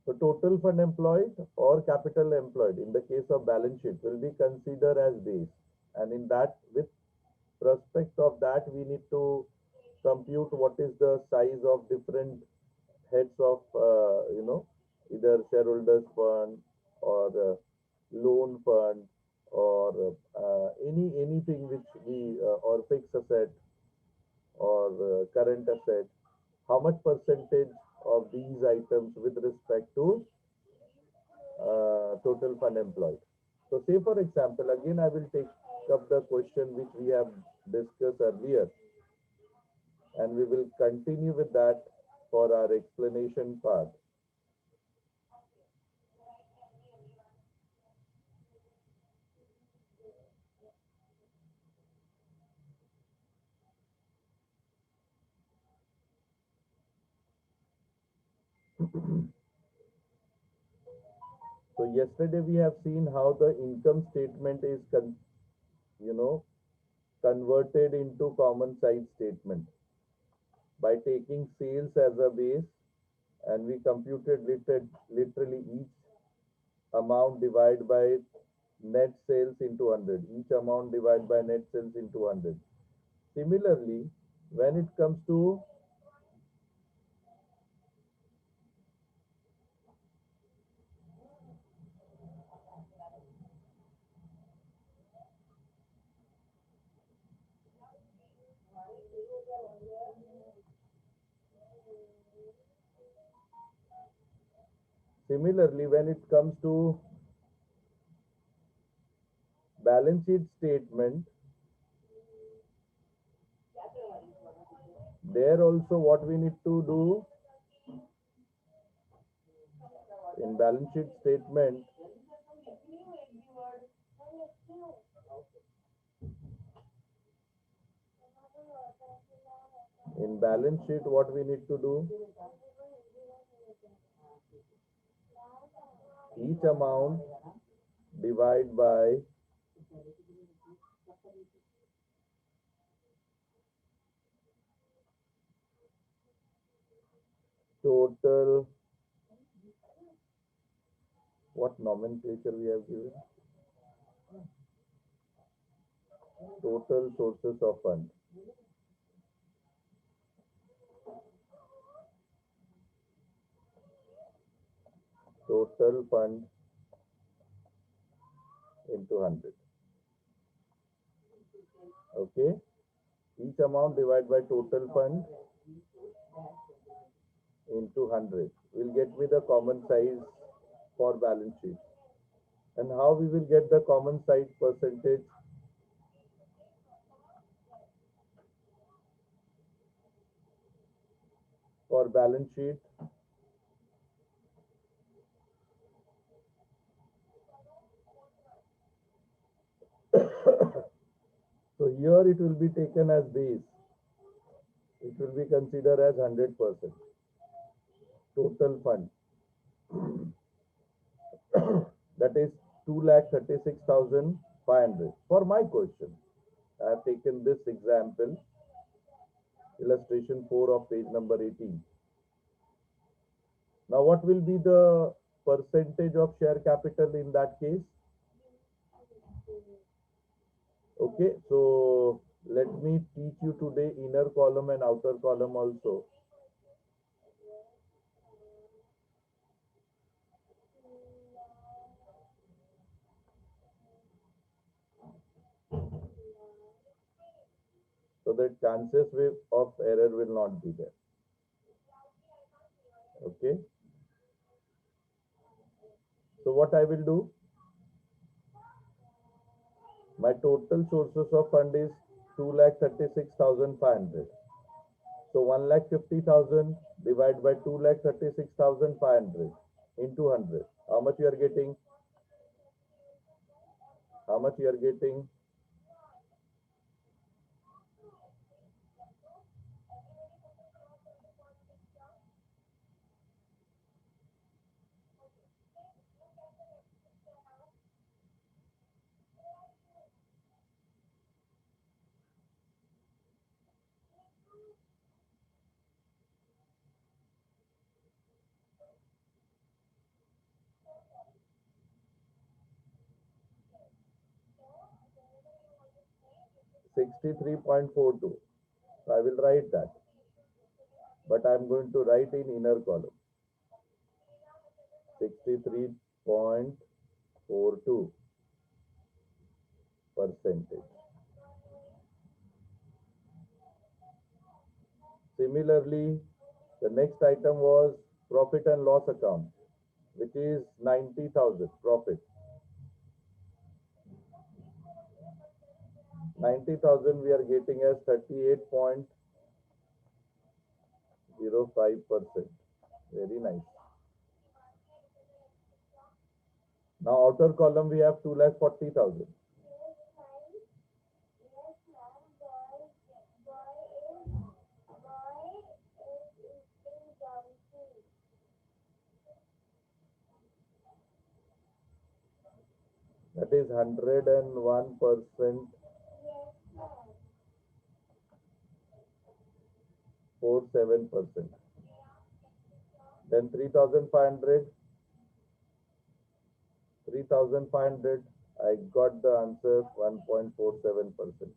So total fund employed or capital employed in the case of balance sheet will be considered as base. And in that, with prospect of that, we need to compute what is the size of different heads of, either shareholders fund or loan fund or anything which we or fixed asset or current asset, how much percentage of these items with respect to total fund employed. So say for example, again I will take up the question which we have discussed earlier, and we will continue with that for our explanation part. So yesterday we have seen how the income statement is you know converted into common size statement by taking sales as a base, and we computed literally each amount divided by net sales into 100, each amount divided by net sales into 100. Similarly, when it comes to similarly when it comes to balance sheet statement, there also what we need to do in balance sheet statement, in balance sheet what we need to do, each amount divide by total, what nomenclature we have given, total sources of fund. Total fund into 100. Okay, each amount divided by total fund into 100 will get me the common size for balance sheet. And how we will get the common size percentage? For balance sheet, so here it will be taken as base. It will be considered as 100% total fund. That is 2,36,500. For my question, I have taken this example, illustration 4 of page number 18. Now, what will be the percentage of share capital in that case? Okay, so let me teach you today inner column and outer column also. So the chances of error will not be there. Okay. So what I will do, my total sources of fund is 2,36,500. So 1,50,000 divided by 2,36,500 into 100. How much you are getting? How much you are getting? 63.42. So I will write that, but I am going to write in inner column 63.42 percentage. Similarly, the next item was profit and loss account, which is 90,000 profit. 90,000 we are getting as 38.05%. Very nice. Now outer column we have 2,40,000. That is 101%, 47%. Then 3,500, 3,500. I got the answer 1.47%.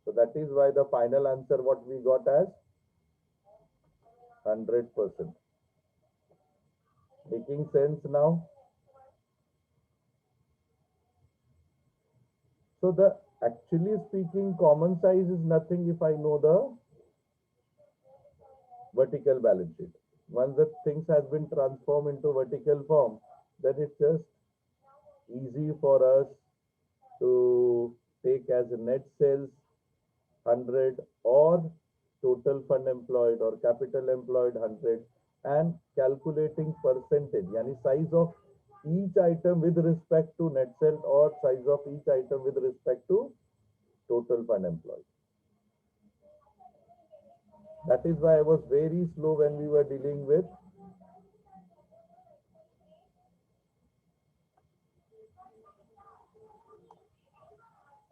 So that is why the final answer what we got as 100%. Making sense now? So the actually speaking common size is nothing if I know the vertical balance sheet. Once the things has been transformed into vertical form, then it's just easy for us to take as net sales 100 or total fund employed or capital employed 100 and calculating percentage, yani size of each item with respect to net sales or size of each item with respect to total fund employed. That is why I was very slow when we were dealing with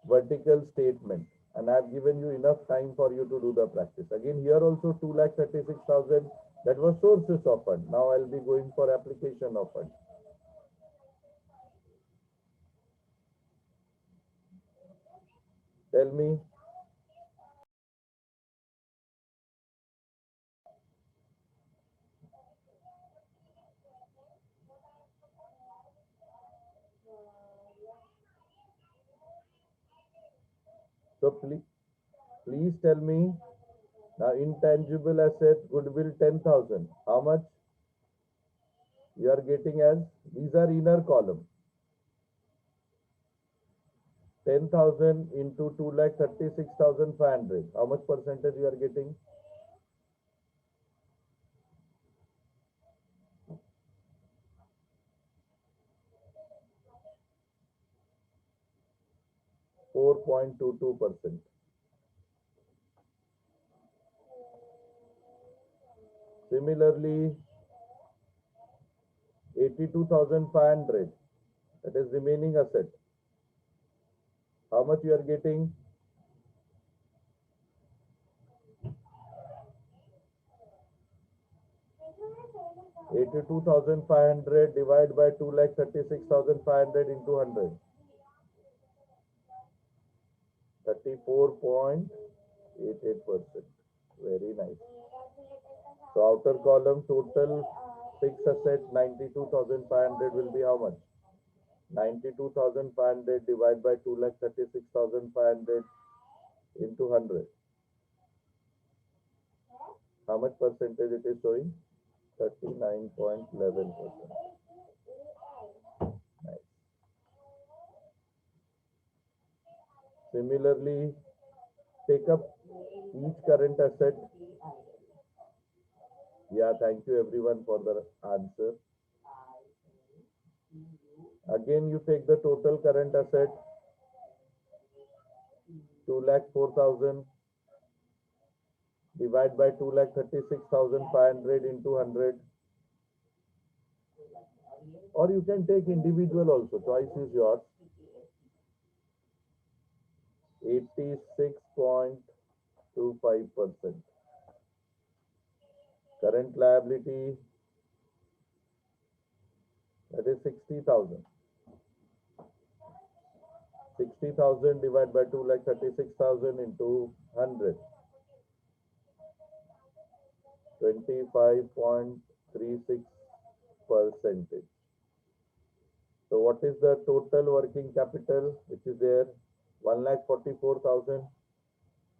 vertical statement, and I have given you enough time for you to do the practice. Again, here also 2,36,000, that was sources of fund. Now I'll be going for application of fund. Tell me. So please tell me. Now intangible asset, goodwill 10,000. How much you are getting as? These are inner column. 10,000 into 2,36,500. How much percentage you are getting? 4.22%. Similarly, 82,500, that is remaining asset. How much you are getting? 82,500 divided by 2,36,500 into 100. 34.88%. Very nice. So outer column total fixed asset 92,500 will be how much? 92,500 divided by 2,36,500 into 100. How much percentage it is showing? 39.11%. Nice. Similarly, take up each current asset. Yeah, thank you everyone for the answer. Again, you take the total current asset 2,04,000 divide by 2,36,500 into 100, or you can take individual also, choice is yours. 86.25%. Current liability, that is 60,000. 60,000 divided by 2,36,000 into 100. 25.36 percentage. So what is the total working capital which is there? 1,44,000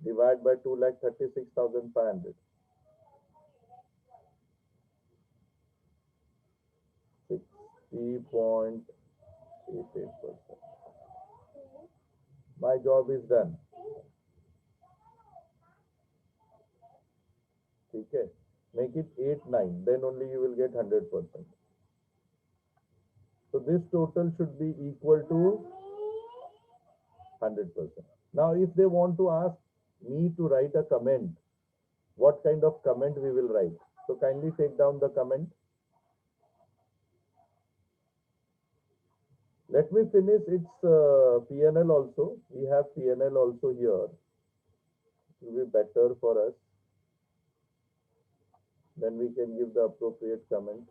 divided by 2,36,500. 60.88%. My job is done. Okay. Make it 8, 9. Then only you will get 100%. So this total should be equal to 100%. Now, if they want to ask me to write a comment, what kind of comment we will write? So kindly take down the comment. Let me finish its PNL also. We have PNL also here. It will be better for us. Then we can give the appropriate comment.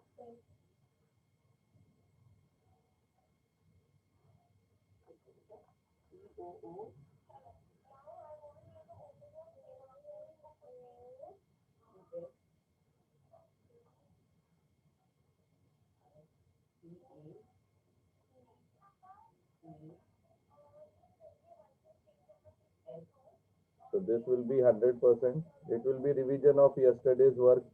So this will be 100%. It will be revision of yesterday's work.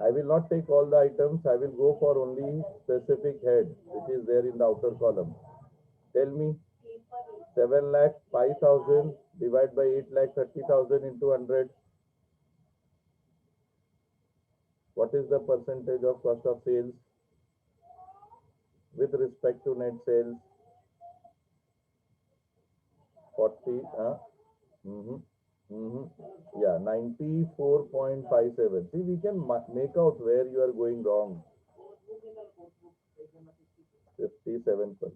I will not take all the items. I will go for only specific head which is there in the outer column. Tell me, 7,05,000 divided by 8,30,000 into 100. What is the percentage of cost of sales with respect to net sales? 40. Yeah, 94.57. See, we can make out where you are going wrong. 57%.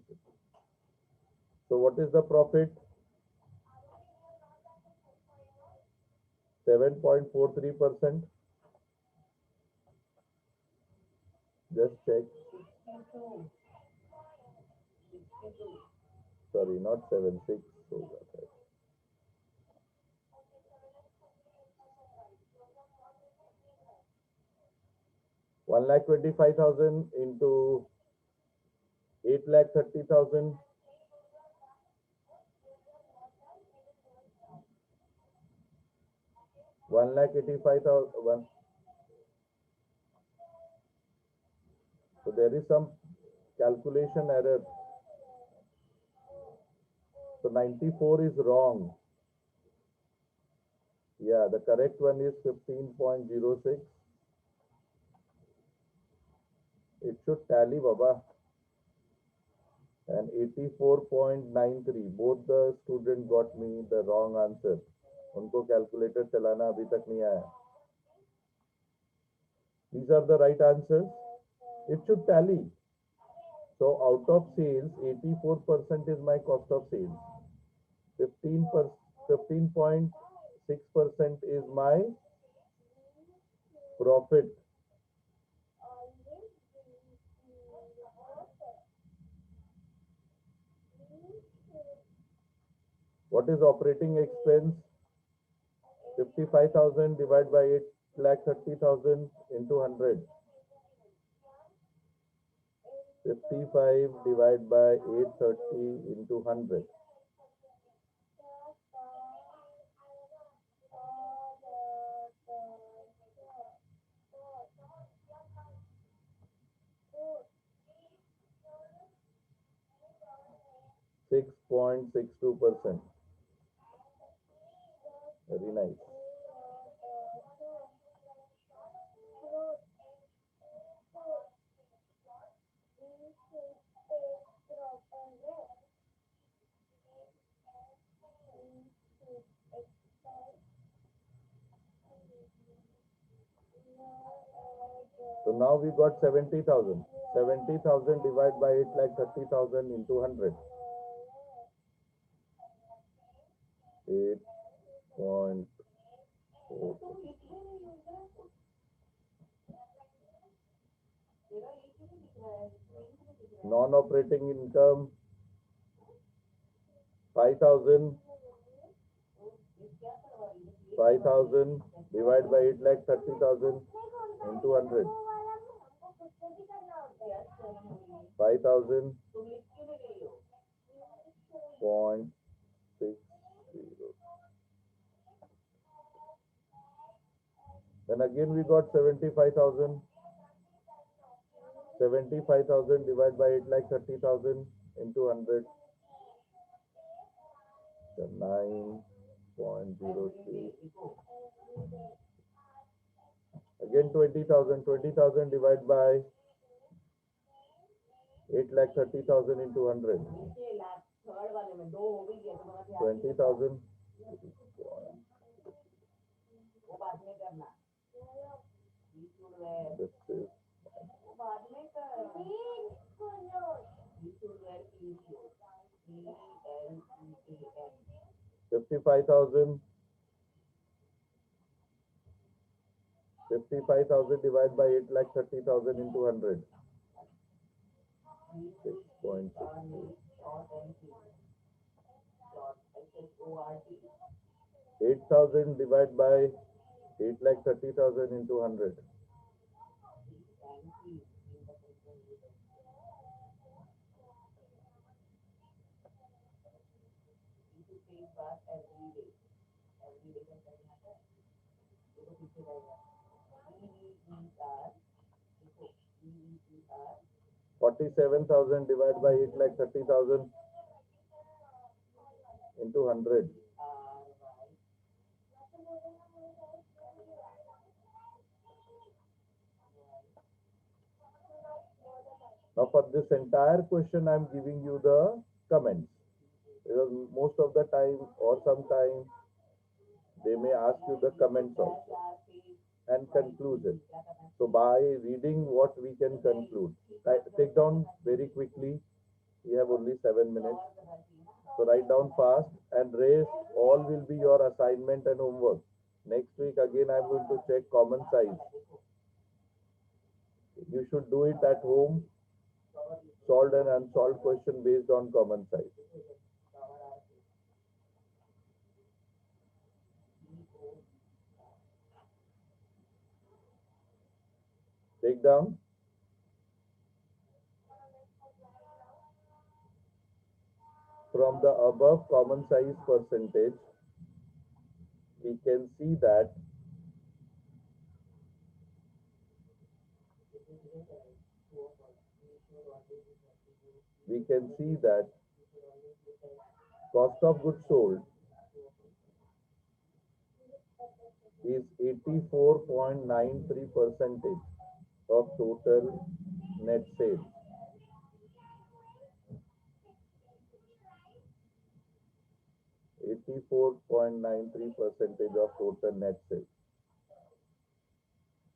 So what is the profit? 7.43%. Just check. Sorry, not 7.6. 1,25,000 into 8,30,000. 1,85,000. So there is some calculation error. So 94 is wrong. Yeah, the correct one is 15.06. It should tally, Baba. And 84.93. Both the students got me the wrong answer. उनको calculator चलाना अभी तक नहीं आया. These are the right answers. It should tally. So out of sales, 84% is my cost of sales. 15.6% is my profit. What is operating expense? 55,000 divided by 8,30,000 into 100. 55 divided by 830 into 100. 6.62%. Very nice. So now we got 70,000. 70,000 divided by 8,30,000 into 100. 8.4. Non-operating income 5,000. 5,000 divided by 8 lakh 30,000 into 100. 5,000 point 60. Then again we got 75,000. 75,000 divided by 8 lakh 30,000 into 100. 9.03. Again 20,000. 20,000 divided by 8 lakh 30,000 into 100. 20,000. This is 55,000. 55,000 divided by 8 lakh 30,000 into 100. 6.60. 8,000 divided by 8 lakh 30,000 into 100. 47,000 divided by 8 lakh 30,000 into 100. Now for this entire question, I am giving you the comments. Because most of the time or sometime they may ask you the comments also and conclusion. So by reading what we can conclude, take down very quickly. We have only 7 minutes. So write down fast and rest all will be your assignment and homework. Next week again I am going to check common size. You should do it at home. Solved and unsolved question based on common size. Take down. From the above common size percentage, we can see that cost of goods sold is 84.93% of total net sales. 84.93% of total net sales.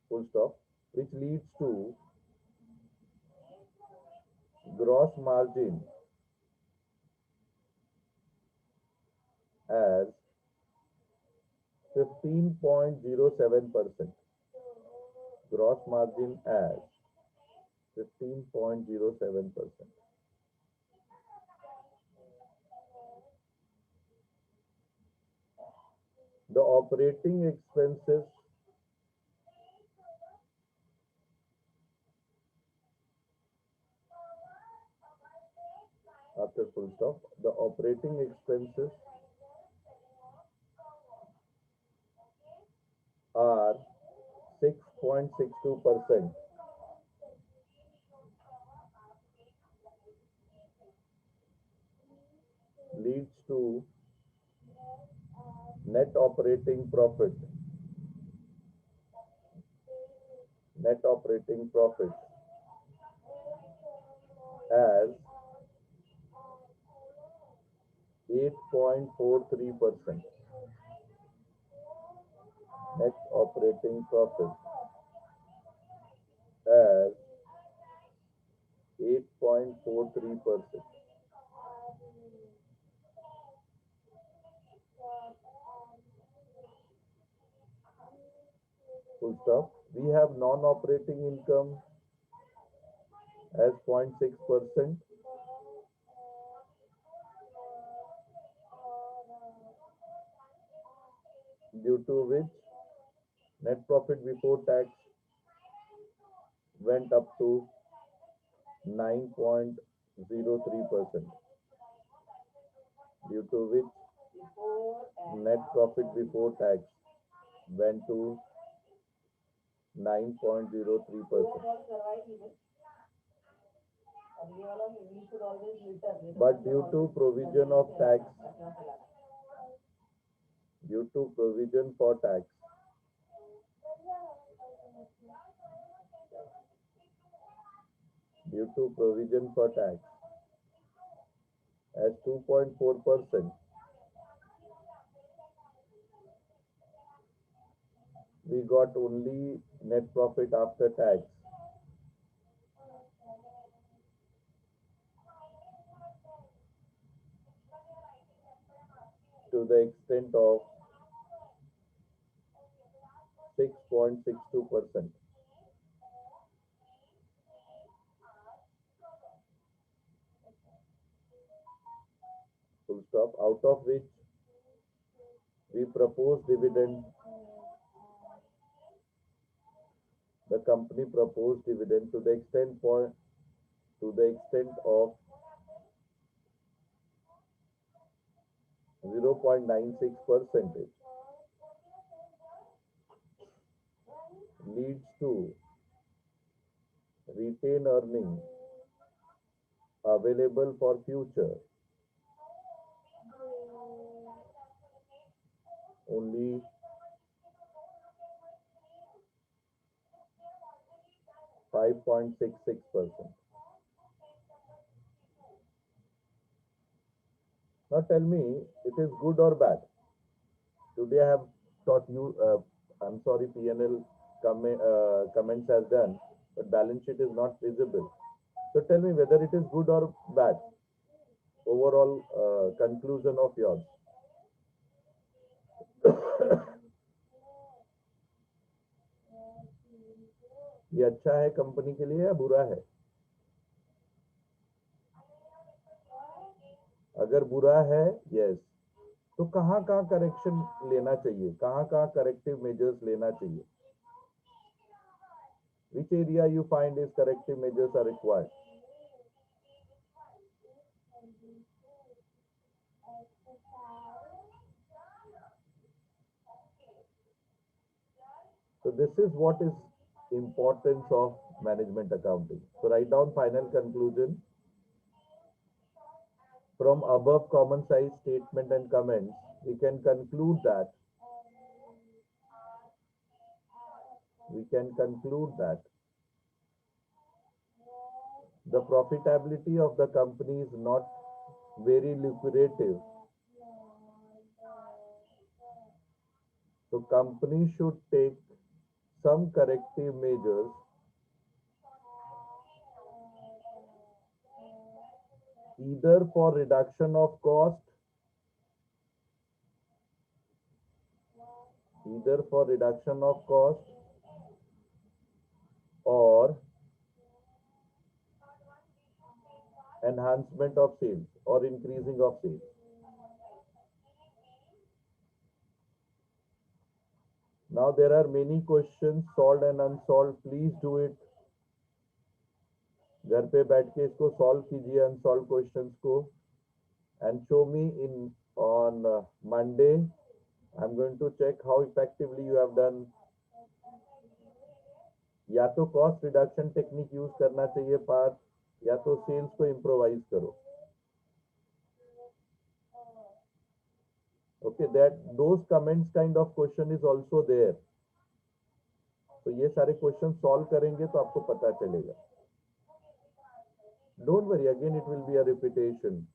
Full stop. Which leads to gross margin as 15.07%. Gross margin as 15.07%. The operating expenses after full stop, the operating expenses are 6.62%. Leads to net operating profit. Net operating profit as 8.43%. Net operating profit as 8.43%. Full stop. We have non-operating income as 0.6%, due to which net profit before tax went up to 9.03%, due to which net profit before tax went to 9.03%. But due to provision for tax, due to provision for tax as 2.4%, we got only net profit after tax to the extent of 6.62%. Full stop. Out of which we propose dividend, the company proposed dividend to the extent of 0.96% leads to retained earnings available for future only 5.66%. Now tell me, it is good or bad? Today I have taught you, I'm sorry, PNL comments has done, but balance sheet is not visible. So tell me whether it is good or bad. Overall conclusion of yours. ये अच्छा है company के लिए या बुरा है? अगर बुरा है, यस, तो कहाँ कहाँ करेक्शन लेना चाहिए, कहाँ कहाँ करेक्टिव मेजर्स लेना चाहिए? Which area you find is corrective measures are required? So this is what is importance of management accounting. So write down final conclusion. From above common size statement and comments, we can conclude that the profitability of the company is not very lucrative. So company should take some corrective measures either for reduction of cost, or enhancement of sales or increasing of sales. Now there are many questions solved and unsolved. Please do it. घर पे बैठ के इसको solve कीजिए unsolved questions को and show me on Monday. I'm going to check how effectively you have done. या तो cost reduction technique use करना चाहिए पार्थ, या तो sales को improvise करो. Okay, those comments kind of question is also there. तो ये सारे क्वेश्चन सॉल्व करेंगे तो आपको पता चलेगा. Don't worry, again it will be a repetition.